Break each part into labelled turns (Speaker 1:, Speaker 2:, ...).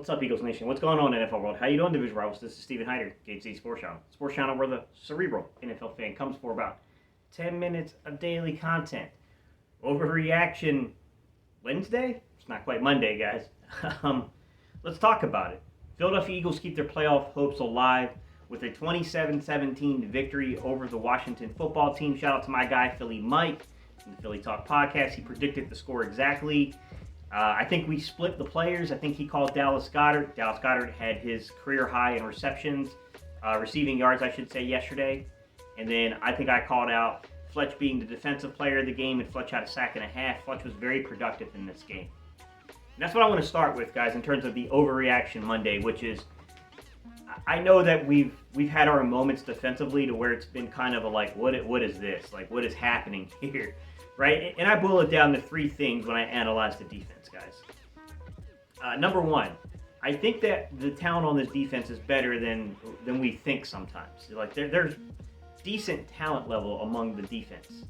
Speaker 1: What's up, Eagles Nation? What's going on in NFL world? How you doing, Division Rivals? This is Stephen Hyder, Gate Z Sports Channel. Sports Channel where the cerebral NFL fan comes for about 10 minutes of daily content. Overreaction Wednesday? It's not quite Monday, guys. Let's talk about it. Philadelphia Eagles keep their playoff hopes alive with a 27-17 victory over the Washington football team. Shout out to my guy, Philly Mike, from the Philly Talk podcast. He predicted the score exactly. I think we split the players. I think he called Dallas Goedert. Dallas Goedert had his career high in receptions, receiving yards, I should say, yesterday. And then I think I called out Fletch being the defensive player of the game, and Fletch had a sack and a half. Fletch was very productive in this game. And that's what I want to start with, guys, in terms of the overreaction Monday, which is, I know that we've had our moments defensively to where it's been kind of a like, what is this? Like, what is happening here? Right? And I boil it down to three things when I analyze the defense, guys. Number one, I think that the talent on this defense is better than we think sometimes. Like, there's decent talent level among the defense.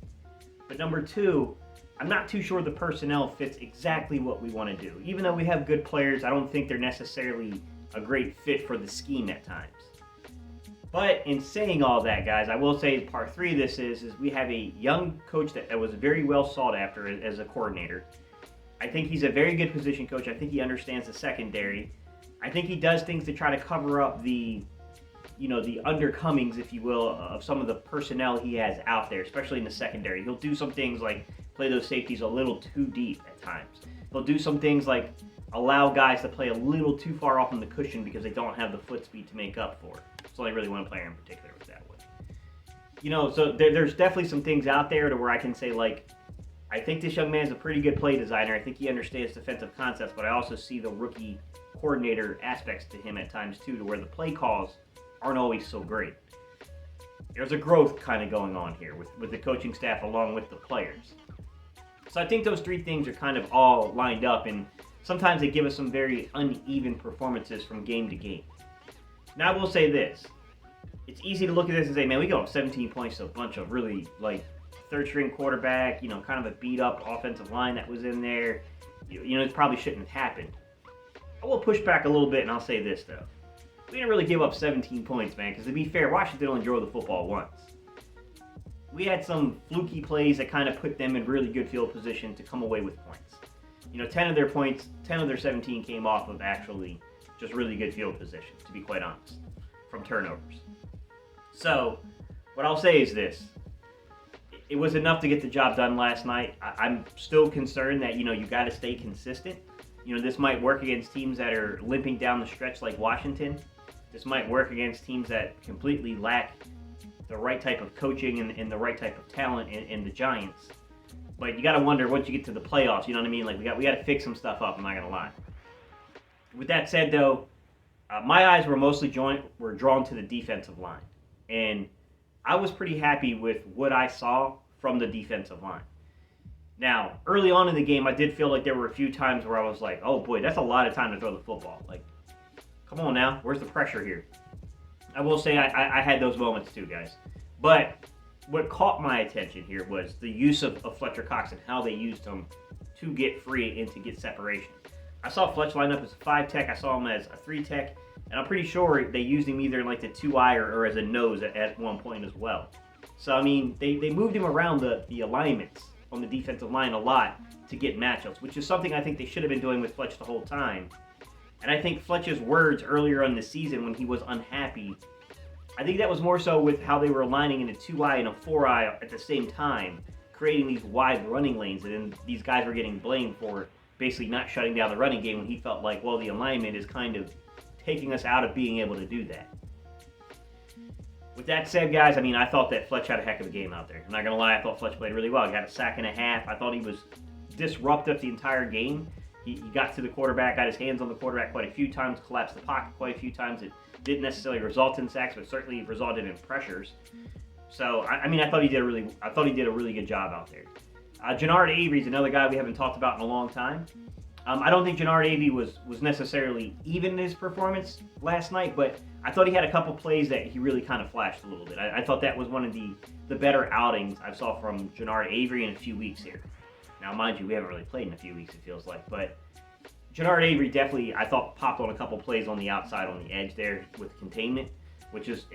Speaker 1: But number two, I'm not too sure the personnel fits exactly what we want to do. Even though we have good players, I don't think they're necessarily a great fit for the scheme at times. But in saying all that, guys, I will say part three of this is we have a young coach that was very well sought after as a coordinator. I think he's a very good position coach. I think he understands the secondary. I think he does things to try to cover up the undercomings, if you will, of some of the personnel he has out there, especially in the secondary. He'll do some things like play those safeties a little too deep at times. He'll do some things like allow guys to play a little too far off on the cushion because they don't have the foot speed to make up for it. It's only really one player in particular with that one. So there's definitely some things out there to where I can say, like, I think this young man's a pretty good play designer. I think he understands defensive concepts, but I also see the rookie coordinator aspects to him at times too, to where the play calls aren't always so great. There's a growth kind of going on here with the coaching staff along with the players. So I think those three things are kind of all lined up, and sometimes they give us some very uneven performances from game to game. Now, I will say this. It's easy to look at this and say, man, we got 17 points to a bunch of really, like, third-string quarterback, kind of a beat-up offensive line that was in there. It probably shouldn't have happened. I will push back a little bit, and I'll say this, though. We didn't really give up 17 points, man, because to be fair, Washington only drove the football once. We had some fluky plays that kind of put them in really good field position to come away with points. 10 of their 17 came off of actually just really good field position, to be quite honest, from turnovers. So, what I'll say is this. It was enough to get the job done last night. I'm still concerned that, you got to stay consistent. This might work against teams that are limping down the stretch like Washington. This might work against teams that completely lack the right type of coaching and the right type of talent in the Giants. But you got to wonder once you get to the playoffs, you know what I mean? Like, we got to fix some stuff up, I'm not going to lie. With that said, though, my eyes were mostly drawn to the defensive line. And I was pretty happy with what I saw from the defensive line. Now, early on in the game, I did feel like there were a few times where I was like, oh boy, that's a lot of time to throw the football. Like, come on now, where's the pressure here? I will say I had those moments too, guys. But what caught my attention here was the use of Fletcher Cox and how they used him to get free and to get separation. I saw Fletch line up as a 5-tech. I saw him as a 3-tech. And I'm pretty sure they used him either in like the 2-eye or as a nose at one point as well. So, I mean, they moved him around the alignments on the defensive line a lot to get matchups, which is something I think they should have been doing with Fletch the whole time. And I think Fletch's words earlier in the season when he was unhappy, I think that was more so with how they were aligning in a 2-eye and a 4-eye at the same time, creating these wide running lanes. And then these guys were getting blamed for basically not shutting down the running game when he felt like, well, the alignment is kind of taking us out of being able to do that. With that said, guys, I mean, I thought that Fletch had a heck of a game out there. I'm not going to lie, I thought Fletch played really well. He got a sack and a half. I thought he was disruptive the entire game. He got to the quarterback, got his hands on the quarterback quite a few times, collapsed the pocket quite a few times. It didn't necessarily result in sacks, but certainly resulted in pressures. So, I mean, I thought he did a really good job out there. Genard Avery's another guy we haven't talked about in a long time. I don't think Genard Avery was necessarily even in his performance last night, but I thought he had a couple plays that he really kind of flashed a little bit. I thought that was one of the better outings I saw from Genard Avery in a few weeks here. Now, mind you, we haven't really played in a few weeks, it feels like, but Jannard Avery definitely, I thought, popped on a couple plays on the outside on the edge there with containment, which is,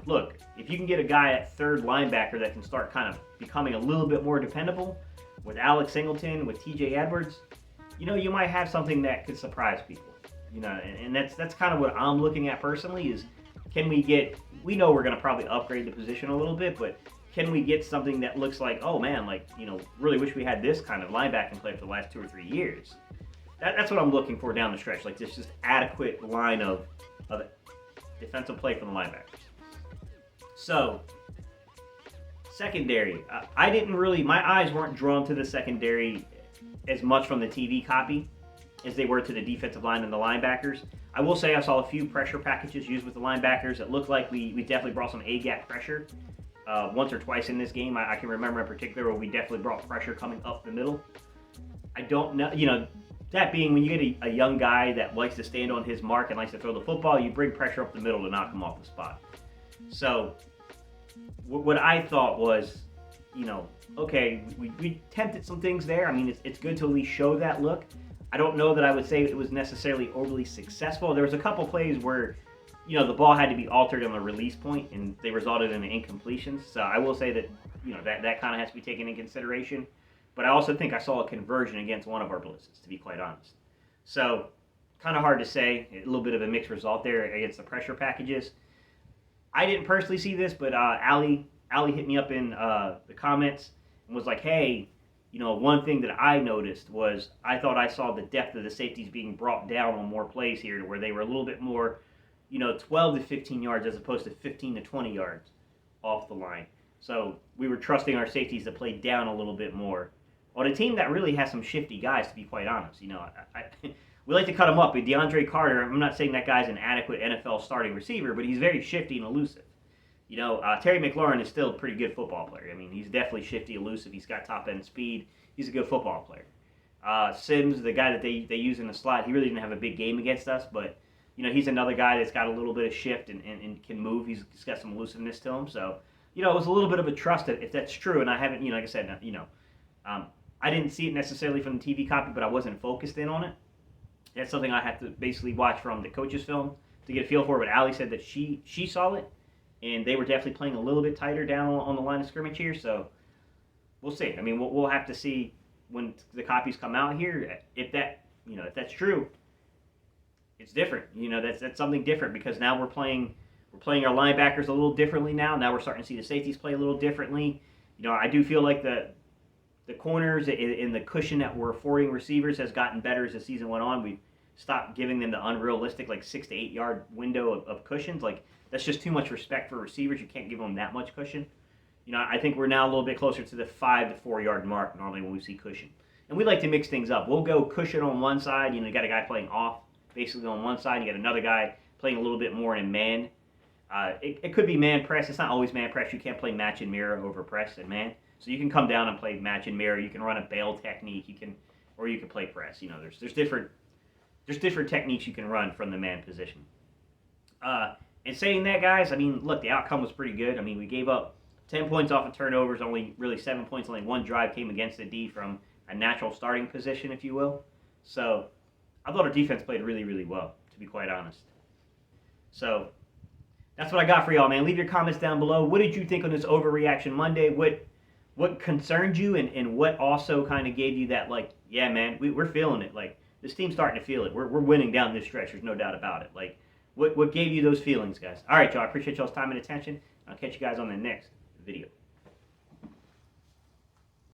Speaker 1: look, if you can get a guy at third linebacker that can start kind of becoming a little bit more dependable with Alex Singleton, with TJ Edwards, you might have something that could surprise people. And that's kind of what I'm looking at personally is, can we know we're going to probably upgrade the position a little bit, but can we get something that looks like, oh man, really wish we had this kind of linebacking play for the last 2 or 3 years. That's what I'm looking for down the stretch, like this just adequate line of defensive play from the linebackers. So, secondary. My eyes weren't drawn to the secondary as much from the TV copy as they were to the defensive line and the linebackers. I will say I saw a few pressure packages used with the linebackers. It looked like we definitely brought some A-gap pressure once or twice in this game. I can remember in particular where we definitely brought pressure coming up the middle. I don't know, that being, when you get a young guy that likes to stand on his mark and likes to throw the football, you bring pressure up the middle to knock him off the spot. So what I thought was, okay, we tempted some things there. I mean, it's good to at least show that look. I don't know that I would say it was necessarily overly successful. There was a couple plays where, the ball had to be altered on the release point, and they resulted in incompletions. So I will say that, that kind of has to be taken into consideration. But I also think I saw a conversion against one of our blitzes, to be quite honest. So, kind of hard to say. A little bit of a mixed result there against the pressure packages. I didn't personally see this, but Allie hit me up in the comments and was like, hey, one thing that I noticed was I thought I saw the depth of the safeties being brought down on more plays here to where they were a little bit more, 12 to 15 yards as opposed to 15 to 20 yards off the line. So we were trusting our safeties to play down a little bit more on a team that really has some shifty guys, to be quite honest. We like to cut him up. With DeAndre Carter, I'm not saying that guy's an adequate NFL starting receiver, but he's very shifty and elusive. Terry McLaurin is still a pretty good football player. I mean, he's definitely shifty, elusive. He's got top-end speed. He's a good football player. Sims, the guy that they use in the slot, he really didn't have a big game against us, but, he's another guy that's got a little bit of shift and can move. He's got some elusiveness to him. So, it was a little bit of a trust if that's true, and I haven't, like I said, I didn't see it necessarily from the TV copy, but I wasn't focused in on it. That's something I have to basically watch from the coach's film to get a feel for. But Allie said that she saw it, and they were definitely playing a little bit tighter down on the line of scrimmage here. So we'll see. I mean, we'll have to see when the copies come out here if that's true. It's different. That's something different because now we're playing our linebackers a little differently now. Now we're starting to see the safeties play a little differently. I do feel like the corners in the cushion that we're affording receivers has gotten better as the season went on. We've stopped giving them the unrealistic 6 to 8 yard window of cushions. That's just too much respect for receivers. You can't give them that much cushion. I think we're now a little bit closer to the 5 to 4 yard mark normally when we see cushion. And we like to mix things up. We'll go cushion on one side. You got a guy playing off basically on one side. You got another guy playing a little bit more in man. It could be man press. It's not always man press. You can't play match and mirror over press and man. So you can come down and play match and mirror. You can run a bail technique. You can play press. There's different techniques you can run from the man position. And saying that, guys, I mean, look, the outcome was pretty good. I mean, we gave up 10 points off of turnovers, only really 7 points. Only one drive came against the D from a natural starting position, if you will. So I thought our defense played really, really well, to be quite honest. So that's what I got for y'all, man. Leave your comments down below. What did you think on this Overreaction Monday? What concerned you, and what also kind of gave you that, yeah, man, we're feeling it. This team's starting to feel it. We're winning down this stretch. There's no doubt about it. What gave you those feelings, guys? All right, y'all. I appreciate y'all's time and attention. I'll catch you guys on the next video.